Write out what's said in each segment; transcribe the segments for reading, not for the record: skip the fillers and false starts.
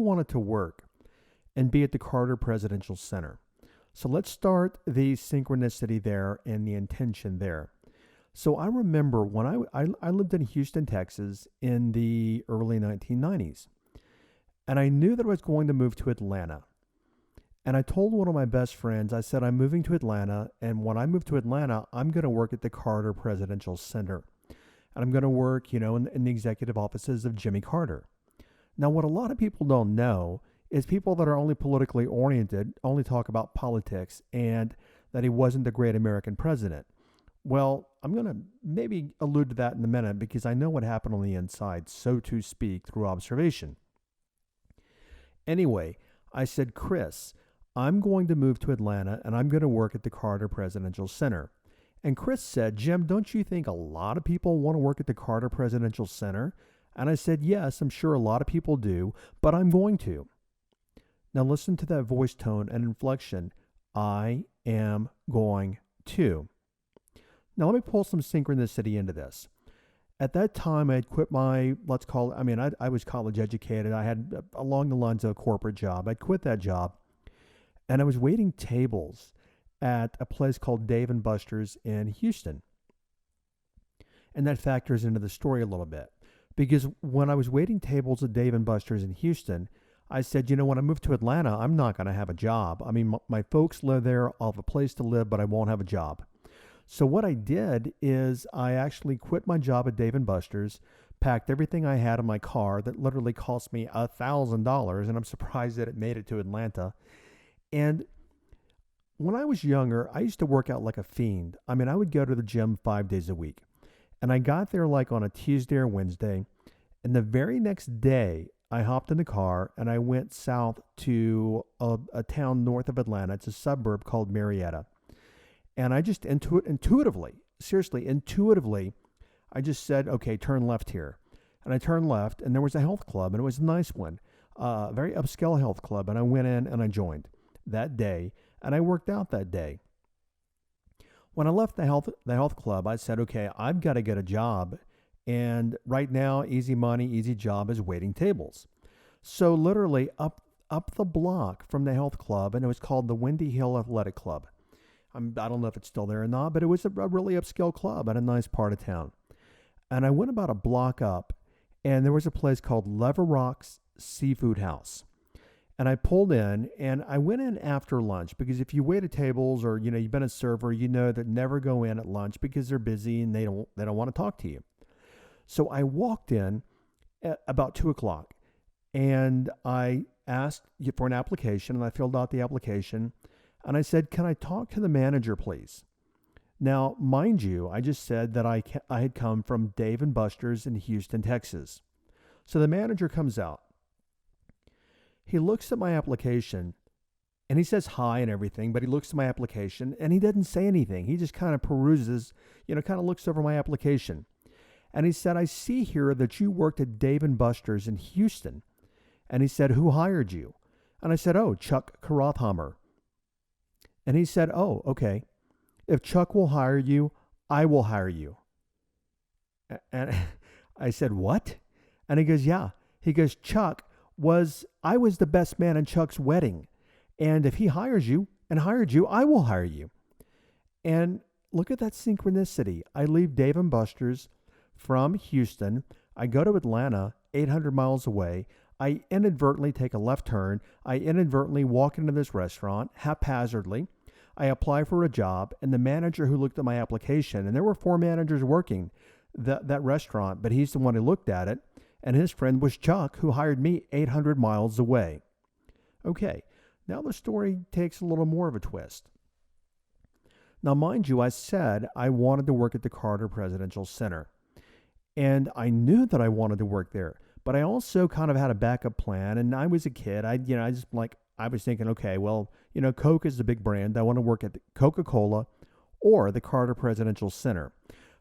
wanted to work and be at the Carter Presidential Center. So let's start the synchronicity there and the intention there. So I remember when I lived in Houston, Texas in the early 1990s, and I knew that I was going to move to Atlanta. And I told one of my best friends, I said, I'm moving to Atlanta, and when I move to Atlanta, I'm going to work at the Carter Presidential Center. And I'm going to work, in the executive offices of Jimmy Carter. Now, what a lot of people don't know is people that are only politically oriented only talk about politics and that he wasn't the great American president. Well, I'm going to maybe allude to that in a minute because I know what happened on the inside, so to speak, through observation. Anyway, I said, Chris, I'm going to move to Atlanta and I'm going to work at the Carter Presidential Center. And Chris said, Jim, don't you think a lot of people want to work at the Carter Presidential Center? And I said, yes, I'm sure a lot of people do, but I'm going to. Now listen to that voice tone and inflection. I am going to. Now let me pull some synchronicity into this. At that time, I had quit my, I was college educated. I had along the lines of a corporate job. I'd quit that job and I was waiting tables at a place called Dave & Buster's in Houston. And that factors into the story a little bit because when I was waiting tables at Dave & Buster's in Houston, I said, when I move to Atlanta, I'm not going to have a job. I mean, my folks live there. I'll have a place to live, but I won't have a job. So what I did is I actually quit my job at Dave & Buster's, packed everything I had in my car that literally cost me $1,000, and I'm surprised that it made it to Atlanta. And when I was younger, I used to work out like a fiend. I mean, I would go to the gym 5 days a week. And I got there like on a Tuesday or Wednesday. And the very next day, I hopped in the car and I went south to a town north of Atlanta. It's a suburb called Marietta. And I just intuitively, I just said, okay, turn left here. And I turned left and there was a health club and it was a nice one, a very upscale health club. And I went in and I joined that day and I worked out that day. When I left the health club, I said, okay, I've got to get a job. And right now, easy money, easy job is waiting tables. So literally up the block from the health club, and it was called the Windy Hill Athletic Club. I don't know if it's still there or not, but it was a really upscale club at a nice part of town. And I went about a block up, and there was a place called Lever Rock's Seafood House. And I pulled in, and I went in after lunch because if you wait at tables or you've been a server, that never go in at lunch because they're busy and they don't want to talk to you. So I walked in at about 2:00, and I asked for an application, and I filled out the application, and I said, "Can I talk to the manager, please?" Now, mind you, I just said that I had come from Dave & Buster's in Houston, Texas. So the manager comes out. He looks at my application and he says hi and everything, but he looks at my application and he doesn't say anything. He just kind of peruses, kind of looks over my application. And he said, "I see here that you worked at Dave & Buster's in Houston." And he said, "Who hired you?" And I said, "Oh, Chuck Karothhammer." And he said, "Oh, okay. If Chuck will hire you, I will hire you." And I said, "What?" And he goes, "Yeah." He goes, I was the best man in Chuck's wedding. And if he hires you and hired you, I will hire you." And look at that synchronicity. I leave Dave & Buster's from Houston. I go to Atlanta, 800 miles away. I inadvertently take a left turn. I inadvertently walk into this restaurant haphazardly. I apply for a job, and the manager who looked at my application, and there were 4 managers working that restaurant, but he's the one who looked at it, and his friend was Chuck, who hired me 800 miles away. Okay, now the story takes a little more of a twist. Now, mind you, I said I wanted to work at the Carter Presidential Center, and I knew that I wanted to work there, but I also kind of had a backup plan, and I was a kid. I was thinking, okay, well, Coke is the big brand. I want to work at Coca-Cola or the Carter Presidential Center.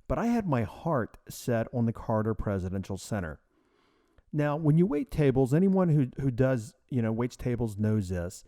But I had my heart set on the Carter Presidential Center. Now, when you wait tables, anyone who does, waits tables knows this.